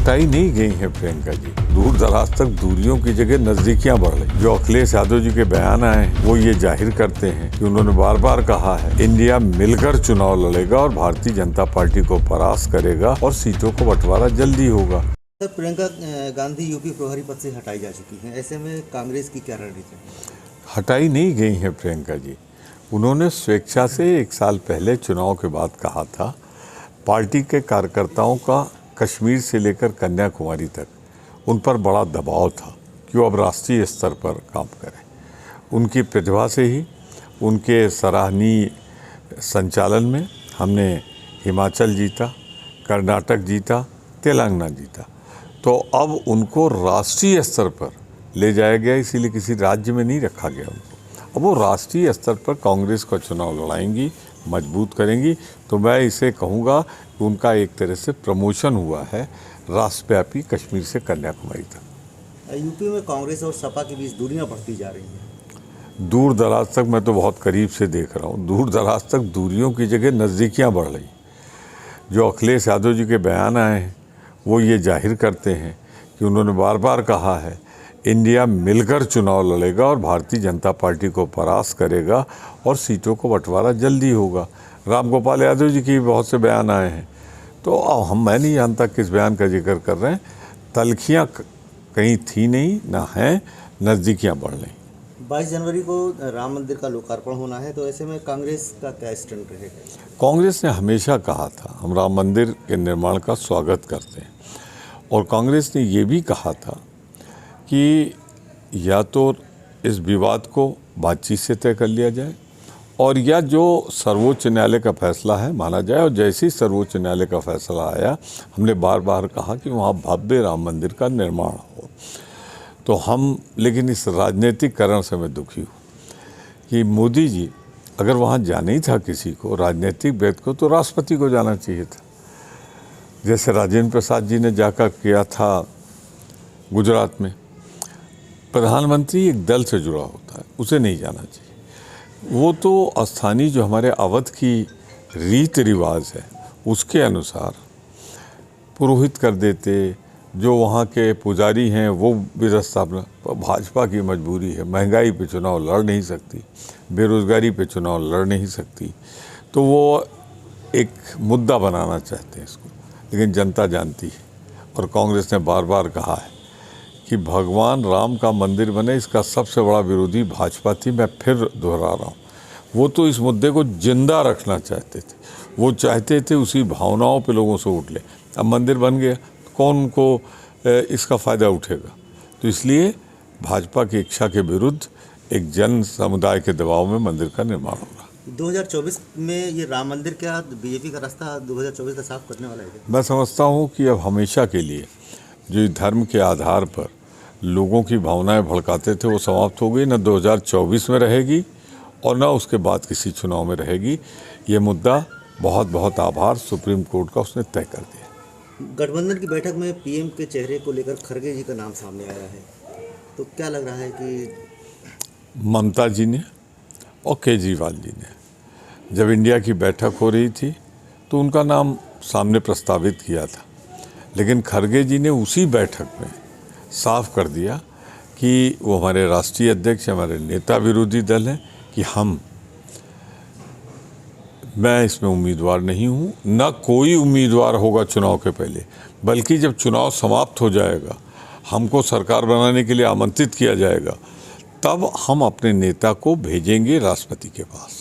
हटाई नहीं गई हैं प्रियंका जी। दूर दराज तक दूरियों की जगह नजदीकियां बढ़ रही। जो अखिलेश यादव जी के बयान आए हैं वो ये जाहिर करते हैं कि उन्होंने बार बार कहा है इंडिया मिलकर चुनाव लड़ेगा और भारतीय जनता पार्टी को परास्त करेगा और सीटों को बंटवारा जल्दी होगा। सर, प्रियंका गांधी यूपी प्रभारी पद से हटाई जा चुकी हैं, ऐसे में कांग्रेस की क्या रणनीति है? हटाई नहीं गई हैं प्रियंका जी। उन्होंने स्वेच्छा से 1 साल पहले चुनाव के बाद कहा था पार्टी के कार्यकर्ताओं का कश्मीर से लेकर कन्याकुमारी तक उन पर बड़ा दबाव था कि वो अब राष्ट्रीय स्तर पर काम करें। उनकी प्रतिभा से ही उनके सराहनीय संचालन में हमने हिमाचल जीता, कर्नाटक जीता, तेलंगाना जीता। तो अब उनको राष्ट्रीय स्तर पर ले जाया गया, इसीलिए किसी राज्य में नहीं रखा गया उनको। अब वो राष्ट्रीय स्तर पर कांग्रेस का चुनाव लड़ाएंगी, मजबूत करेंगी। तो मैं इसे कहूँगा कि उनका एक तरह से प्रमोशन हुआ है राष्ट्रव्यापी कश्मीर से कन्याकुमारी तक। यूपी में कांग्रेस और सपा के बीच दूरियां बढ़ती जा रही हैं। दूर दराज तक मैं तो बहुत करीब से देख रहा हूँ, दूर दराज तक दूरियों की जगह नज़दीकियाँ बढ़ रही। जो अखिलेश यादव जी के बयान आए हैं वो ये जाहिर करते हैं कि उन्होंने बार बार कहा है इंडिया मिलकर चुनाव लड़ेगा और भारतीय जनता पार्टी को परास्त करेगा और सीटों को बंटवारा जल्दी होगा। राम गोपाल यादव जी के बहुत से बयान आए हैं। तो अब मैं नहीं जानता किस बयान का जिक्र कर रहे हैं। तलखियाँ कहीं थी नहीं, ना हैं, नज़दीकियाँ बढ़ रही। 22 जनवरी को राम मंदिर का लोकार्पण होना है, तो ऐसे में कांग्रेस का क्या स्टैंड रहेगा? कांग्रेस ने हमेशा कहा था हम राम मंदिर के निर्माण का स्वागत करते हैं, और कांग्रेस ने ये भी कहा था कि या तो इस विवाद को बातचीत से तय कर लिया जाए और या जो सर्वोच्च न्यायालय का फैसला है माना जाए। और जैसे ही सर्वोच्च न्यायालय का फैसला आया हमने बार बार कहा कि वहाँ भव्य राम मंदिर का निर्माण हो। तो हम, लेकिन इस राजनीतिकरण से मैं दुखी हूँ कि मोदी जी अगर वहाँ जाना ही था किसी को, राजनीतिक व्यक्ति को, तो राष्ट्रपति को जाना चाहिए था। जैसे राजेंद्र प्रसाद जी ने जाकर किया था गुजरात में। प्रधानमंत्री एक दल से जुड़ा होता है, उसे नहीं जाना चाहिए। वो तो स्थानीय जो हमारे अवध की रीत रिवाज है उसके अनुसार पुरोहित कर देते। जो वहाँ के पुजारी हैं वो विस्थापना। भाजपा की मजबूरी है, महंगाई पे चुनाव लड़ नहीं सकती, बेरोजगारी पे चुनाव लड़ नहीं सकती, तो वो एक मुद्दा बनाना चाहते हैं इसको। लेकिन जनता जानती है और कांग्रेस ने बार बार कहा है कि भगवान राम का मंदिर बने, इसका सबसे बड़ा विरोधी भाजपा थी। मैं फिर दोहरा रहा हूँ, वो तो इस मुद्दे को जिंदा रखना चाहते थे। वो चाहते थे उसी भावनाओं पे लोगों से उठ ले। अब मंदिर बन गया, कौन उनको इसका फ़ायदा उठेगा? तो इसलिए भाजपा की इच्छा के विरुद्ध एक जन समुदाय के दबाव में मंदिर का निर्माण होगा। 2024 में ये राम मंदिर क्या बीजेपी का रास्ता 2024 का साफ करने वाला है? मैं समझता हूँ कि अब हमेशा के लिए जो धर्म के आधार पर लोगों की भावनाएं भड़काते थे वो समाप्त हो गई। न 2024 में रहेगी और न उसके बाद किसी चुनाव में रहेगी। ये मुद्दा बहुत बहुत आभार सुप्रीम कोर्ट का, उसने तय कर दिया। गठबंधन की बैठक में पीएम के चेहरे को लेकर खड़गे जी का नाम सामने आया है, तो क्या लग रहा है कि ममता जी ने और केजरीवाल जी ने जब इंडिया की बैठक हो रही थी तो उनका नाम सामने प्रस्तावित किया था, लेकिन खड़गे जी ने उसी बैठक में साफ कर दिया कि वो हमारे राष्ट्रीय अध्यक्ष, हमारे नेता विरोधी दल हैं, कि मैं इसमें उम्मीदवार नहीं हूँ, न कोई उम्मीदवार होगा चुनाव के पहले, बल्कि जब चुनाव समाप्त हो जाएगा, हमको सरकार बनाने के लिए आमंत्रित किया जाएगा, तब हम अपने नेता को भेजेंगे राष्ट्रपति के पास।